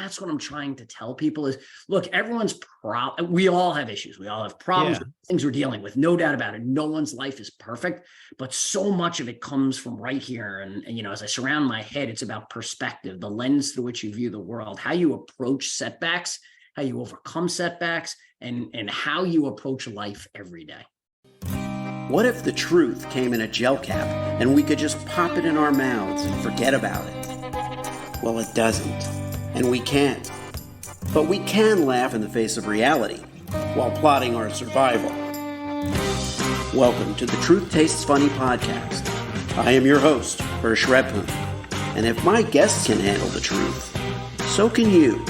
that's what I'm trying to tell people is, look, we all have issues. We all have problems, things we're dealing with, no doubt about it. No one's life is perfect, but so much of it comes from right here. And as I surround my head, it's about perspective, the lens through which you view the world, how you approach setbacks, how you overcome setbacks, and how you approach life every day. What if the truth came in a gel cap and we could just pop it in our mouths and forget about it? Well, it doesn't, and we can't. But we can laugh in the face of reality while plotting our survival. Welcome to the Truth Tastes Funny podcast. I am your host, Hirsch Redpun, and if my guests can handle the truth, so can you.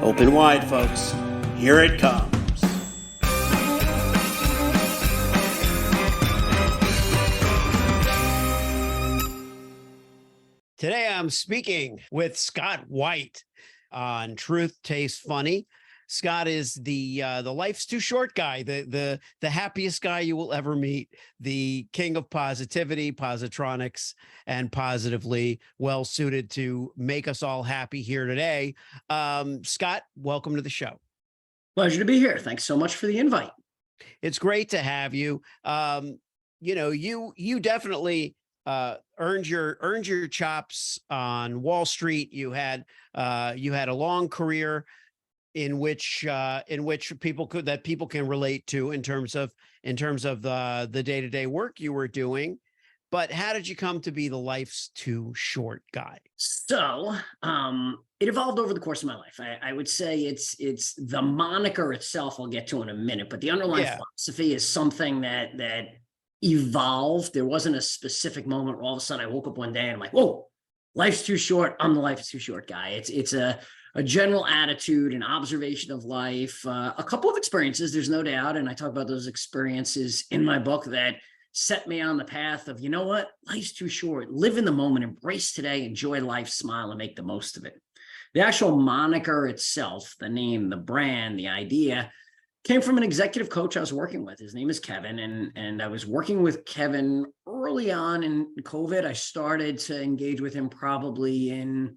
Open wide, folks. Here it comes. Today I'm speaking with Scott White on Truth Tastes Funny. Scott is the life's too short guy, the happiest guy you will ever meet, the king of positivity, positronics, and positively well suited to make us all happy here today. Scott, welcome to the show. Pleasure to be here. Thanks so much for the invite. It's great to have you. You definitely earned your chops on Wall Street. You had a long career in which people can relate to in terms of the day-to-day work you were doing. But how did you come to be the life's too short guy? So it evolved over the course of my life. I would say it's the moniker itself I'll get to in a minute, but the underlying philosophy is something that evolved. There wasn't a specific moment where all of a sudden I woke up one day and I'm like, whoa, life's too short. I'm the life is too short guy. It's a general attitude, an observation of life, a couple of experiences, there's no doubt. And I talk about those experiences in my book that set me on the path of, you know what, life's too short. Live in the moment, embrace today, enjoy life, smile, and make the most of it. The actual moniker itself, the name, the brand, the idea, came from an executive coach I was working with. His name is Kevin. And I was working with Kevin early on in COVID. I started to engage with him probably in,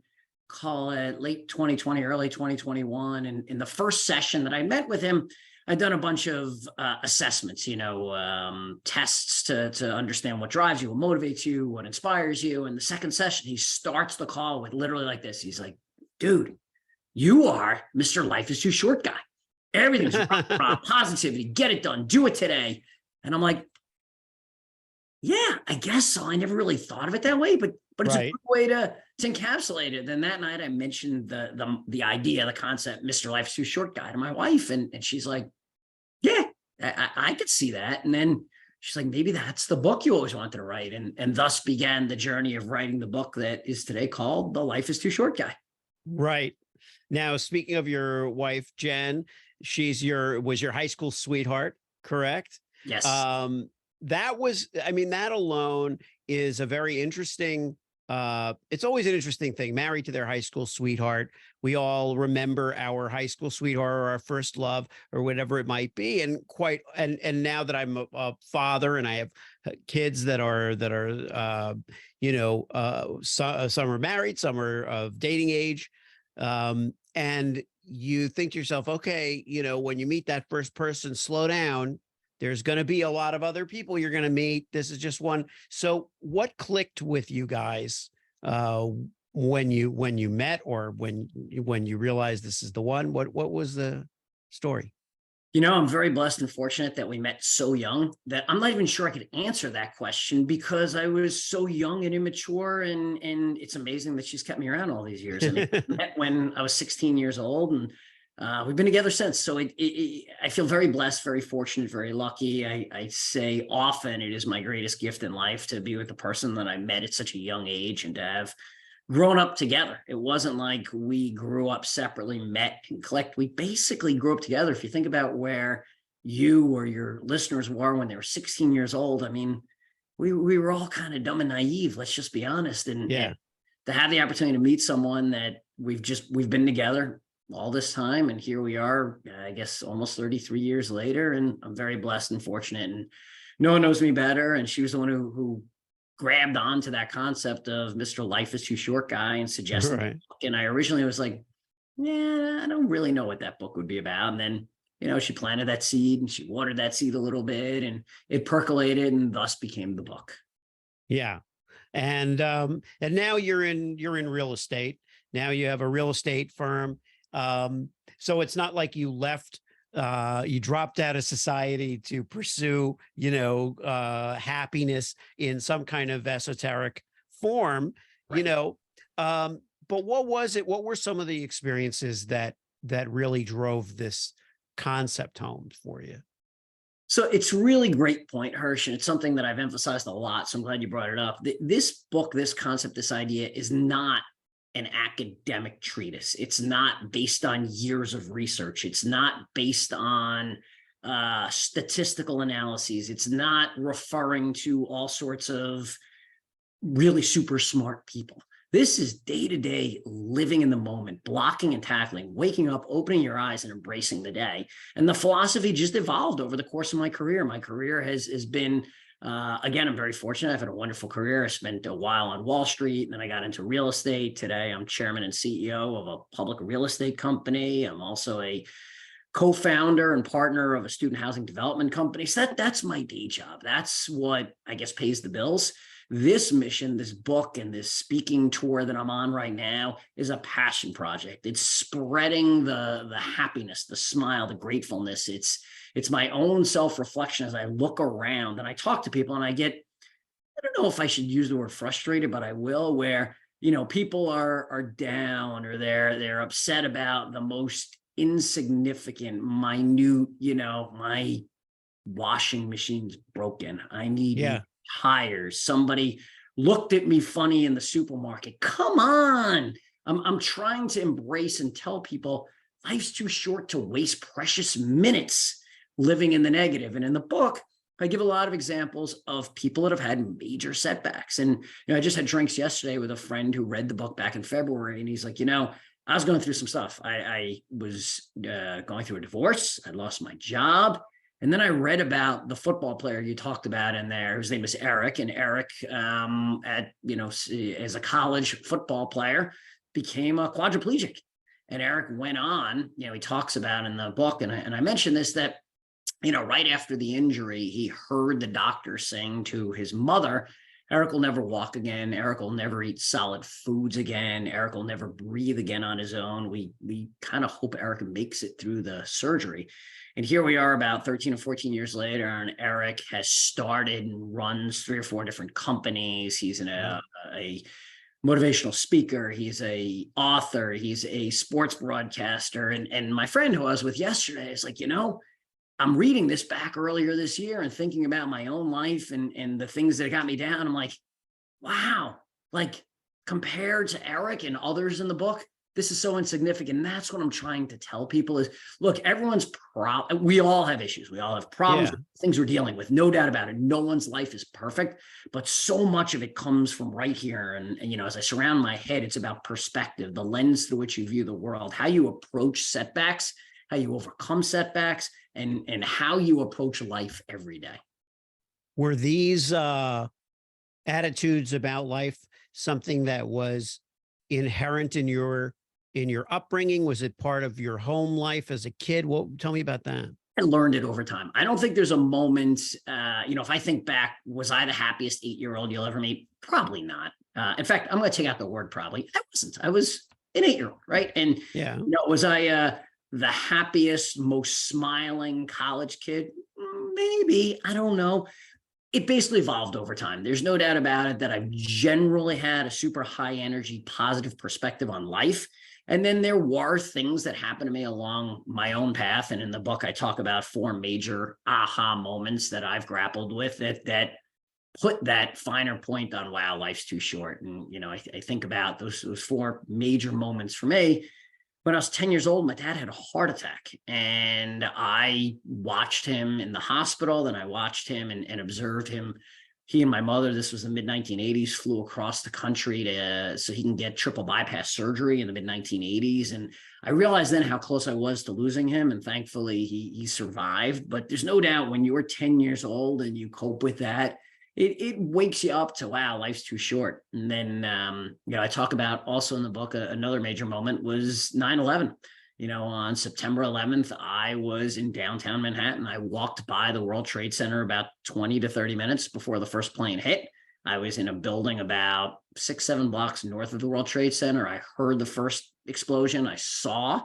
call it late 2020, early 2021. And in the first session that I met with him, I'd done a bunch of assessments, tests to understand what drives you, what motivates you, what inspires you. And the second session, he starts the call with literally like this. He's like, dude, you are Mr. Life is Too Short guy. Everything's positivity, get it done, do it today. And I'm like, yeah, I guess so. I never really thought of it that way, but it's a good way to encapsulate it. Then that night I mentioned the idea, the concept, Mr. Life's Too Short guy to my wife. And she's like, yeah, I could see that. And then she's like, maybe that's the book you always wanted to write. And thus began the journey of writing the book that is today called The Life is Too Short Guy. Right. Now, speaking of your wife, Jenn, was your high school sweetheart, correct? Yes. That alone is a very interesting, it's always an interesting thing, married to their high school sweetheart. We all remember our high school sweetheart or our first love or whatever it might be. And now that I'm a father and I have kids that are some are married, some are of dating age. And you think to yourself, okay, when you meet that first person, slow down. There's going to be a lot of other people you're going to meet. This is just one. So what clicked with you guys when you met, or when you realized this is the one? What was the story? I'm very blessed and fortunate that we met so young that I'm not even sure I could answer that question because I was so young and immature, and it's amazing that she's kept me around all these years. I mean, we met when I was 16 years old, and we've been together since. So I feel very blessed, very fortunate, very lucky. I say often it is my greatest gift in life to be with the person that I met at such a young age and to have grown up together. It wasn't like we grew up separately, met and collect. We basically grew up together. If you think about where you or your listeners were when they were 16 years old, I mean, we were all kind of dumb and naive. Let's just be honest. And to have the opportunity to meet someone that we've been together all this time, and here we are, I guess almost 33 years later, and I'm very blessed and fortunate, and no one knows me better. And she was the one who grabbed onto that concept of Mr. Life is Too Short guy and suggested. And I originally was like, yeah, I don't really know what that book would be about. And then, she planted that seed and she watered that seed a little bit and it percolated and thus became the book. Yeah. And now you're in real estate. Now you have a real estate firm. So it's not like you left, you dropped out of society to pursue, happiness in some kind of esoteric form, Right. but what was it? What were some of the experiences that really drove this concept home for you? So it's really great point, Hirsch, and it's something that I've emphasized a lot. So I'm glad you brought it up. This book, this concept, this idea is not an academic treatise. It's not based on years of research. It's not based on statistical analyses. It's not referring to all sorts of really super smart people. This is day-to-day living in the moment, blocking and tackling, waking up, opening your eyes and embracing the day. And the philosophy just evolved over the course of my career. My career has been, again, I'm very fortunate. I've had a wonderful career. I spent a while on Wall Street, and then I got into real estate. Today, I'm chairman and CEO of a public real estate company. I'm also a co-founder and partner of a student housing development company. So that's my day job. That's what I guess pays the bills. This mission, this book, and this speaking tour that I'm on right now is a passion project. It's spreading the happiness, the smile, the gratefulness. It's my own self-reflection as I look around and I talk to people and I don't know if I should use the word frustrated, but I will, where, people are down or they're upset about the most insignificant, minute, my washing machine's broken. I need tires. Somebody looked at me funny in the supermarket. Come on. I'm trying to embrace and tell people life's too short to waste precious minutes living in the negative. And in the book, I give a lot of examples of people that have had major setbacks. And I just had drinks yesterday with a friend who read the book back in February. And he's like, I was going through some stuff. I was going through a divorce. I lost my job. And then I read about the football player you talked about in there, whose name is Eric. And Eric, as a college football player, became a quadriplegic. And Eric went on, he talks about in the book, and I mentioned this, that, right after the injury, he heard the doctor saying to his mother, Eric will never walk again. Eric will never eat solid foods again. Eric will never breathe again on his own. We kind of hope Eric makes it through the surgery. And here we are about 13 or 14 years later, and Eric has started and runs 3 or 4 different companies. He's a motivational speaker. He's a author. He's a sports broadcaster. And my friend who I was with yesterday is like, I'm reading this back earlier this year and thinking about my own life and the things that got me down. I'm like, wow, like compared to Eric and others in the book, this is so insignificant. And that's what I'm trying to tell people is, look, we all have issues. We all have problems, things we're dealing with, no doubt about it. No one's life is perfect, but so much of it comes from right here. And as I surround my head, it's about perspective, the lens through which you view the world, how you approach setbacks, how you overcome setbacks, and how you approach life every day. Were these attitudes about life something that was inherent in your upbringing? Was it part of your home life as a kid? Tell me about that. I learned it over time. I don't think there's a moment, if I think back, was I the happiest 8-year-old you'll ever meet? Probably not. In fact, I'm going to take out the word probably. I wasn't. I was an 8-year-old, right? And was I the happiest, most smiling college kid? Maybe. I don't know. It basically evolved over time. There's no doubt about it that I've generally had a super high energy, positive perspective on life. And then there were things that happened to me along my own path. And in the book, I talk about 4 major aha moments that I've grappled with that put that finer point on, wow, life's too short. And, I think about those 4 major moments for me. When I was 10 years old, my dad had a heart attack, and I watched him in the hospital. Then I watched him and observed him. He and my mother, this was the mid-1980s, flew across the country so he can get triple bypass surgery in the mid-1980s. And I realized then how close I was to losing him. And thankfully he survived. But there's no doubt when you were 10 years old and you cope with that, it wakes you up to, wow, life's too short. And then, I talk about also in the book, another major moment was 9/11. On September 11th, I was in downtown Manhattan. I walked by the World Trade Center about 20 to 30 minutes before the first plane hit. I was in a building about 6-7 blocks north of the World Trade Center. I heard the first explosion. I saw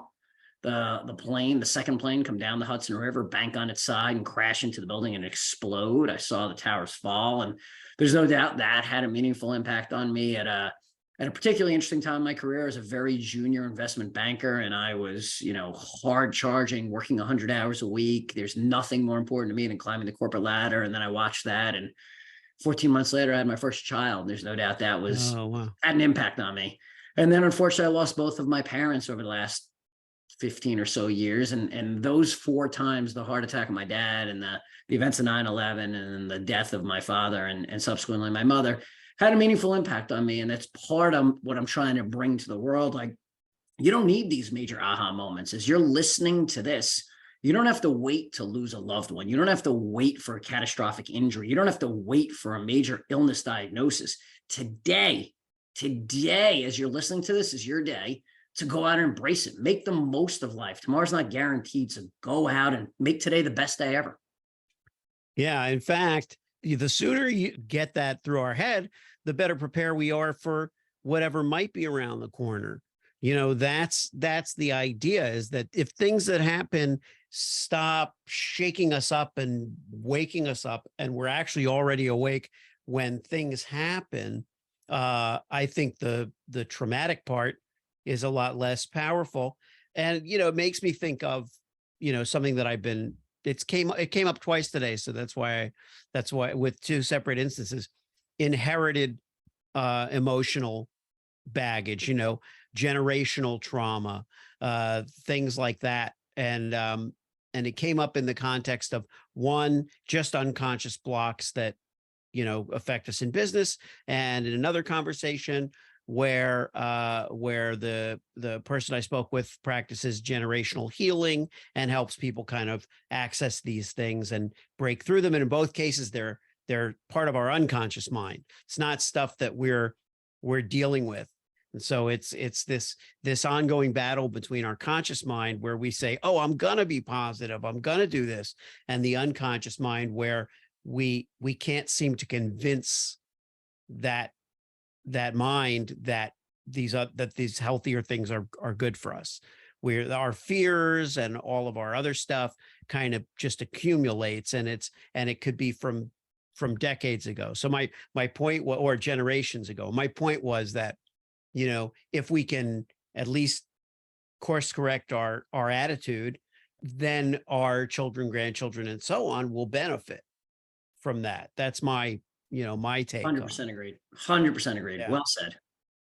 the second plane come down the Hudson River, bank on its side and crash into the building and explode. I saw the towers fall. And there's no doubt that had a meaningful impact on me at a particularly interesting time in my career as a very junior investment banker. And I was, hard charging, working 100 hours a week. There's nothing more important to me than climbing the corporate ladder. And then I watched that. And 14 months later, I had my first child. There's no doubt that had an impact on me. And then unfortunately, I lost both of my parents over the last 15 or so years. And those 4 times, the heart attack of my dad and the events of 9/11 and the death of my father and subsequently my mother had a meaningful impact on me. And that's part of what I'm trying to bring to the world. Like, you don't need these major aha moments. As you're listening to this, you don't have to wait to lose a loved one. You don't have to wait for a catastrophic injury. You don't have to wait for a major illness diagnosis. Today, as you're listening to this, is your day to go out and embrace it. Make the most of life. Tomorrow's not guaranteed, so go out and make today the best day ever. Yeah, in fact, the sooner you get that through our head, the better prepared we are for whatever might be around the corner. That's the idea, is that if things that happen stop shaking us up and waking us up, and we're actually already awake when things happen, I think the traumatic part is a lot less powerful. And, it makes me think of, something that it came up twice today. So that's why with 2 separate instances, inherited emotional baggage, generational trauma, things like that. And it came up in the context of, one, just unconscious blocks that, affect us in business. And in another conversation where the person I spoke with practices generational healing and helps people kind of access these things and break through them. And in both cases, they're part of our unconscious mind. It's not stuff that we're dealing with. And so it's this ongoing battle between our conscious mind, where we say, oh, I'm going to be positive, I'm going to do this, and the unconscious mind, where we can't seem to convince that mind that these healthier things are good for us. Where our fears and all of our other stuff kind of just accumulates, and it could be from decades ago. So my point, or generations ago, my point was that, if we can at least course correct our attitude, then our children, grandchildren, and so on will benefit from that. That's my take. 100% agreed. 100% agreed. Yeah. Well said.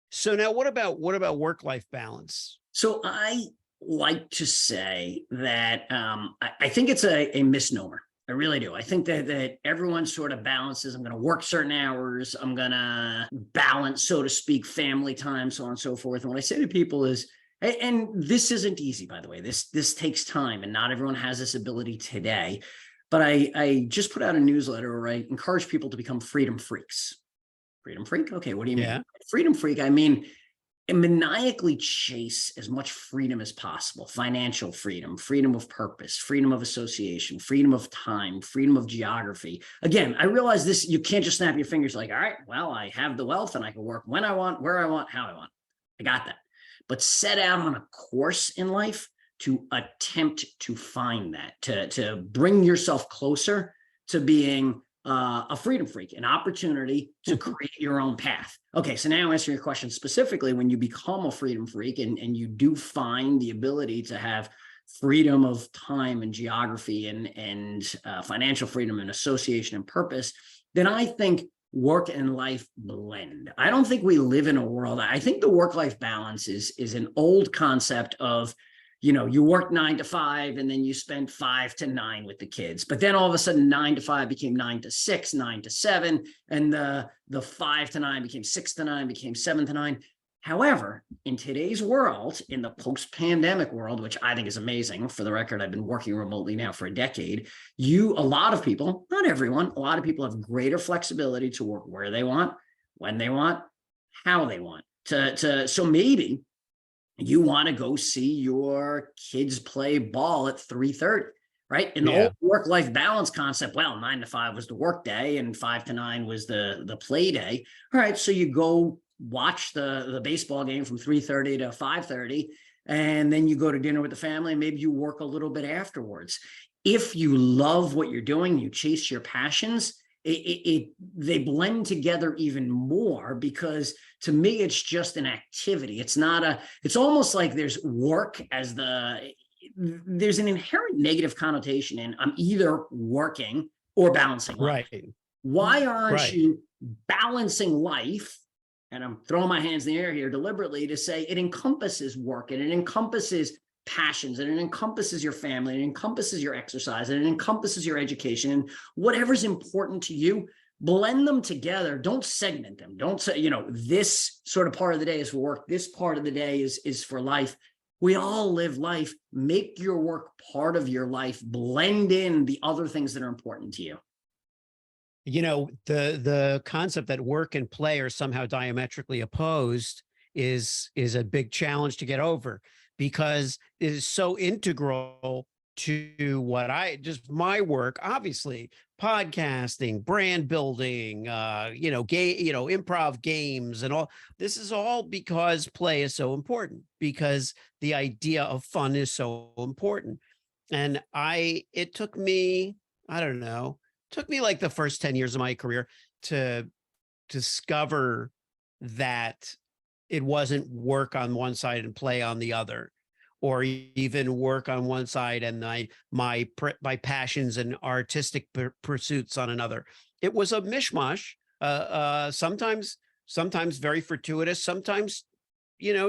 So now what about work-life balance? So I like to say that I think it's a misnomer. I really do. I think that everyone sort of balances. I'm going to work certain hours. I'm going to balance, so to speak, family time, so on and so forth. And what I say to people is, and this isn't easy, by the way, this takes time, and not everyone has this ability today. But I just put out a newsletter where I encourage people to become freedom freaks. Freedom freak? Okay, what do you mean? Freedom freak, I mean, maniacally chase as much freedom as possible. Financial freedom, freedom of purpose, freedom of association, freedom of time, freedom of geography. Again, I realize this, you can't just snap your fingers like, all right, well, I have the wealth and I can work when I want, where I want, how I want. I got that. But set out on a course in life to attempt to find that, to bring yourself closer to being a freedom freak, an opportunity to create your own path. Okay, so now answering your question specifically, when you become a freedom freak and you do find the ability to have freedom of time and geography and financial freedom and association and purpose, then I think work and life blend. I don't think we live in a world, I think the work-life balance is an old concept of, you work 9 to 5 and then you spend 5 to 9 with the kids. But then all of a sudden 9 to 5 became 9 to 6, 9 to 7. And the 5 to 9 became 6 to 9, became 7 to 9. However, in today's world, in the post-pandemic world, which I think is amazing, for the record, I've been working remotely now for a decade. A lot of people, not everyone, a lot of people have greater flexibility to work where they want, when they want, how they want. So maybe you want to go see your kids play ball at 3:30, right? In the old work-life balance concept, well, 9 to 5 was the work day and 5 to 9 was the play day. All right, so you go watch the baseball game from 3:30 to 5:30, and then you go to dinner with the family, and maybe you work a little bit afterwards. If you love what you're doing, you chase your passions, they blend together even more, because to me, it's just an activity. It's almost like there's work as there's an inherent negative connotation in I'm either working or balancing life. Right. Why aren't you balancing life? And I'm throwing my hands in the air here deliberately to say it encompasses work, and it encompasses passions, and it encompasses your family, and it encompasses your exercise, and it encompasses your education, and whatever's important to you, blend them together. Don't segment them. Don't say, this sort of part of the day is for work. This part of the day is for life. We all live life. Make your work part of your life. Blend in the other things that are important to you. The concept that work and play are somehow diametrically opposed is a big challenge to get over, because it is so integral to my work, obviously, podcasting, brand building, improv games and all. This is all because play is so important, because the idea of fun is so important. And it took me, I don't know, like the first 10 years of my career to discover that it wasn't work on one side and play on the other, or even work on one side and my passions and artistic pursuits on another. It was a mishmash, sometimes very fortuitous, sometimes,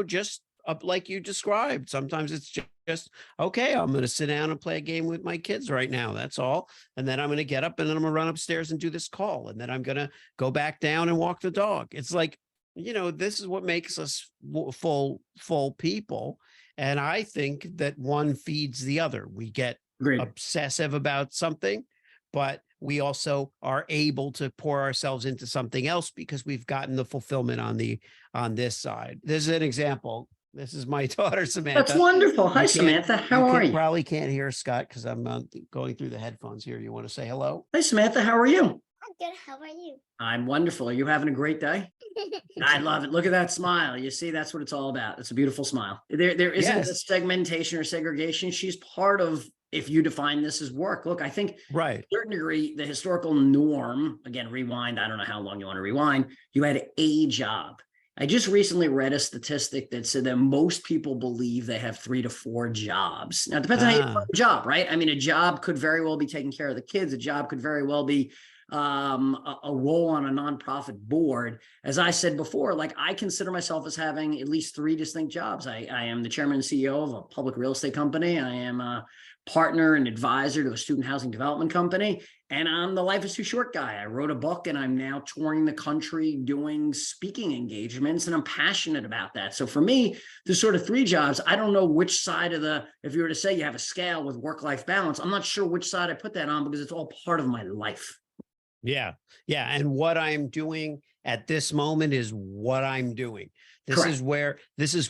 just like you described. Sometimes it's just, okay, I'm going to sit down and play a game with my kids right now. That's all. And then I'm going to get up and then I'm going to run upstairs and do this call. And then I'm going to go back down and walk the dog. It's like, this is what makes us full people. And I think that one feeds the other. We get obsessive about something, but we also are able to pour ourselves into something else because we've gotten the fulfillment on this side. This is an example. This is my daughter, Samantha. That's wonderful. Hi, Samantha. How are you? Probably can't hear Scott because I'm going through the headphones here. You want to say hello? Hi, Samantha. How are you? I'm good. How are you? I'm wonderful. Are you having a great day? I love it. Look at that smile. You see, that's what it's all about. It's a beautiful smile. There isn't a segmentation or segregation. She's part of, if you define this as work. Look, I think to a certain degree, the historical norm, again, rewind, I don't know how long you want to rewind, you had a job. I just recently read a statistic that said that most people believe they have 3 to 4 jobs. Now, it depends on how you define a job, right? I mean, a job could very well be taking care of the kids. A job could very well be a role on a nonprofit board. As I said before, like I consider myself as having at least 3 distinct jobs. I am the chairman and CEO of a public real estate company. I am a partner and advisor to a student housing development company. And I'm the Life is Too Short guy. I wrote a book and I'm now touring the country doing speaking engagements, and I'm passionate about that. So for me, there's sort of 3 jobs. I don't know which side of if you were to say you have a scale with work-life balance, I'm not sure which side I put that on because it's all part of my life. Yeah. Yeah. And what I'm doing at this moment is what I'm doing. This is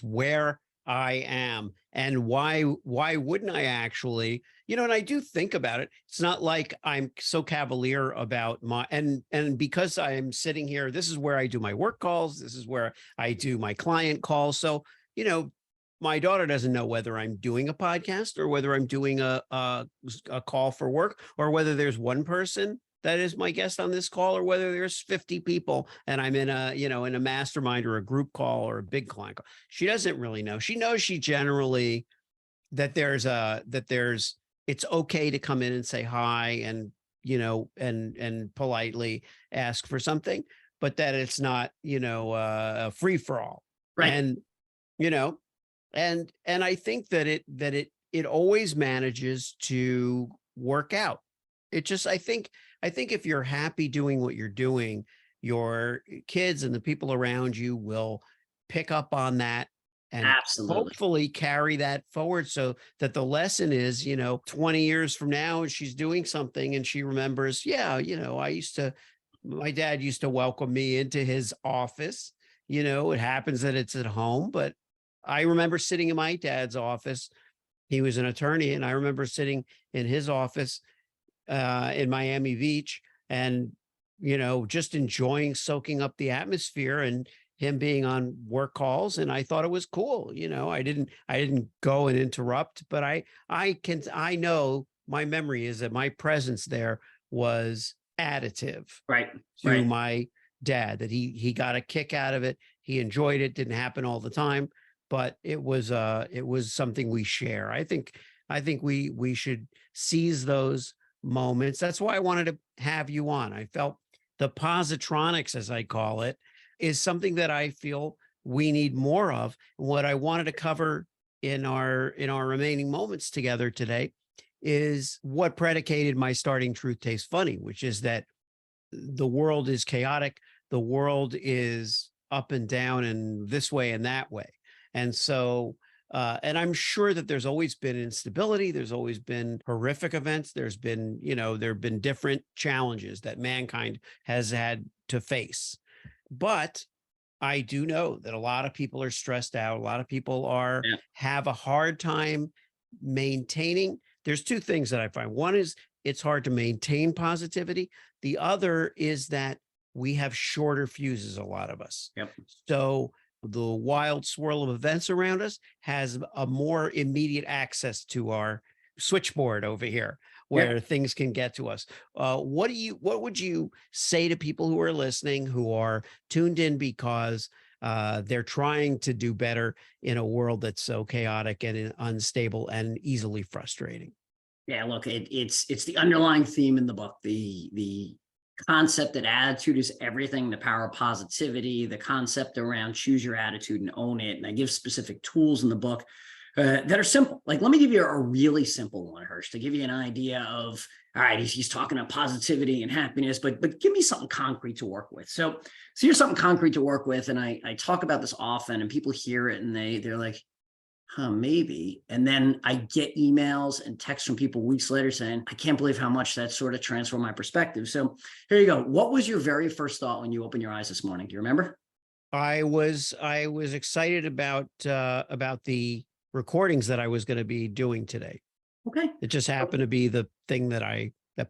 where I am. And why wouldn't I actually, and I do think about it. It's not like I'm so cavalier about and because I'm sitting here, this is where I do my work calls. This is where I do my client calls. So, my daughter doesn't know whether I'm doing a podcast or whether I'm doing a call for work, or whether there's one person that is my guest on this call, or whether there's 50 people and I'm in a mastermind or a group call or a big client call. She doesn't really know. She knows generally that it's okay to come in and say hi and, and politely ask for something, but that it's not, a free for all. Right. And, and I think that it always manages to work out. It just, I think if you're happy doing what you're doing, your kids and the people around you will pick up on that and Absolutely. hopefully carry that forward so that the lesson is, 20 years from now, she's doing something and she remembers, yeah, my dad used to welcome me into his office. It happens that it's at home, but I remember sitting in my dad's office. He was an attorney, and I remember sitting in his office in Miami Beach and, just enjoying soaking up the atmosphere and him being on work calls. And I thought it was cool. I didn't go and interrupt, but I know my memory is that my presence there was additive to my dad, that he got a kick out of it. He enjoyed it. Didn't happen all the time, but it was something we share. I think we should seize those moments. That's why I wanted to have you on. I felt the positronics, as I call it, is something that I feel we need more of. What I wanted to cover in our remaining moments together today is what predicated my starting Truth Tastes Funny, which is that the world is chaotic. The world is up and down and this way and that way. And so, and I'm sure that there's always been instability. There's always been horrific events. There's been, there have been different challenges that mankind has had to face. But I do know that a lot of people are stressed out. A lot of people have a hard time maintaining. There's two things that I find. One is it's hard to maintain positivity. The other is that we have shorter fuses, a lot of us. Yep. So the wild swirl of events around us has a more immediate access to our switchboard over here, where things can get to us. What would you say to people who are listening, who are tuned in because they're trying to do better in a world that's so chaotic and unstable and easily frustrating? Yeah, look, it's the underlying theme in the book, the concept that attitude is everything, the power of positivity, the concept around choose your attitude and own it. And I give specific tools in the book that are simple. Like, let me give you a really simple one, Hirsch, to give you an idea of, all right, he's talking about positivity and happiness, but give me something concrete to work with. So here's something concrete to work with. And I talk about this often, and people hear it and they're like, maybe. And then I get emails and texts from people weeks later saying, I can't believe how much that sort of transformed my perspective. So here you go. What was your very first thought when you opened your eyes this morning? Do you remember? I was excited about the recordings that I was going to be doing today. Okay. It just happened to be the thing that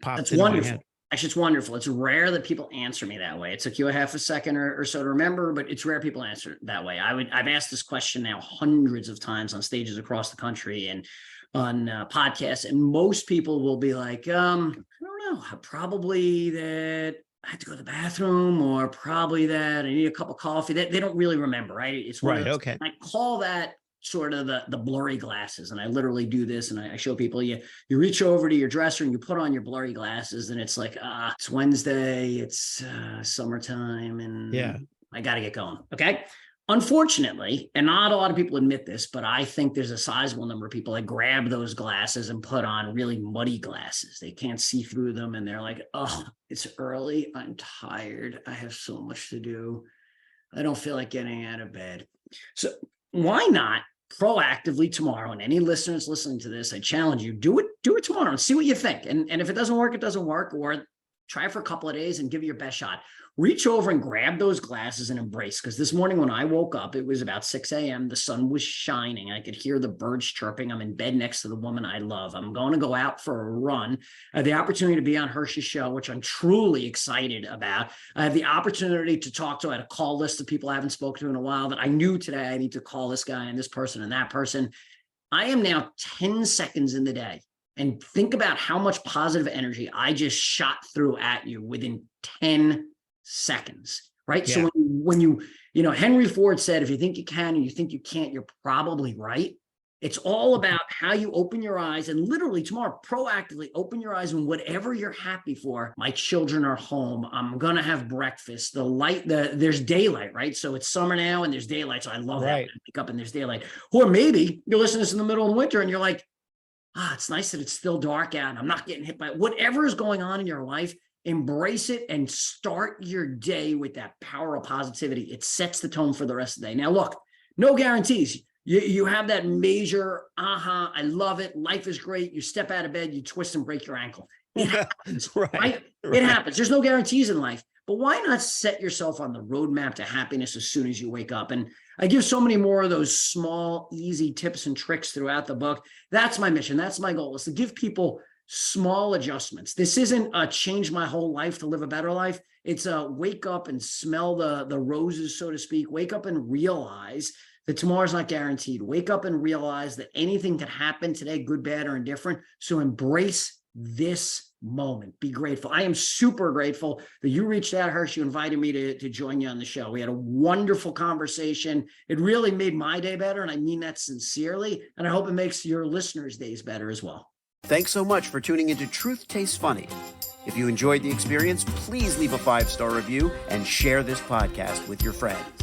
popped That's into wonderful. my head. Actually, it's wonderful. It's rare that people answer me that way. It took you a half a second or so to remember, but it's rare people answer that way. I've asked this question now hundreds of times on stages across the country and on podcasts, and most people will be like, I don't know, probably that I had to go to the bathroom, or probably that I need a cup of coffee. They don't really remember, right? It's one of those, okay. I call that sort of the blurry glasses. And I literally do this, and I show people, you reach over to your dresser and you put on your blurry glasses, and it's like, it's Wednesday, it's summertime, and I got to get going. Okay. Unfortunately, and not a lot of people admit this, but I think there's a sizable number of people that grab those glasses and put on really muddy glasses. They can't see through them. And they're like, oh, it's early. I'm tired. I have so much to do. I don't feel like getting out of bed. So why not proactively tomorrow? And any listeners listening to this, I challenge you, do it tomorrow and see what you think. And if it doesn't work, it doesn't work, or try it for a couple of days and give it your best shot. Reach over and grab those glasses and embrace. Because this morning when I woke up, it was about 6 a.m. The sun was shining. I could hear the birds chirping. I'm in bed next to the woman I love. I'm going to go out for a run. I have the opportunity to be on Hirsch's show, which I'm truly excited about. I have the opportunity to talk to, I had a call list of people I haven't spoken to in a while that I knew today I need to call this guy and this person and that person. I am now 10 seconds in the day. And think about how much positive energy I just shot through at you within 10 seconds, right? Yeah. So when you Henry Ford said, if you think you can and you think you can't, you're probably right. It's all about how you open your eyes, and literally tomorrow, proactively open your eyes and whatever you're happy for. My children are home. I'm going to have breakfast. There's daylight, right? So it's summer now and there's daylight. So I love that. I wake up and there's daylight. Or maybe you're listening to this in the middle of winter and you're like, it's nice that it's still dark out and I'm not getting hit by whatever is going on in your life. embrace it and start your day with that power of positivity. It sets the tone for the rest of the day. Now, look, no guarantees. You have that major, I love it. Life is great. You step out of bed, you twist and break your ankle. It happens, right? It happens. There's no guarantees in life. But why not set yourself on the roadmap to happiness as soon as you wake up? And I give so many more of those small, easy tips and tricks throughout the book. That's my mission. That's my goal, is to give people small adjustments. This isn't a change my whole life to live a better life. It's a wake up and smell the roses, so to speak. Wake up and realize that tomorrow's not guaranteed. Wake up and realize that anything can happen today, good, bad, or indifferent. So embrace this moment. Be grateful. I am super grateful that you reached out, Hirsch. You invited me to join you on the show. We had a wonderful conversation. It really made my day better, and I mean that sincerely. And I hope it makes your listeners' days better as well. Thanks so much for tuning into Truth Tastes Funny. If you enjoyed the experience, please leave a 5-star review and share this podcast with your friends.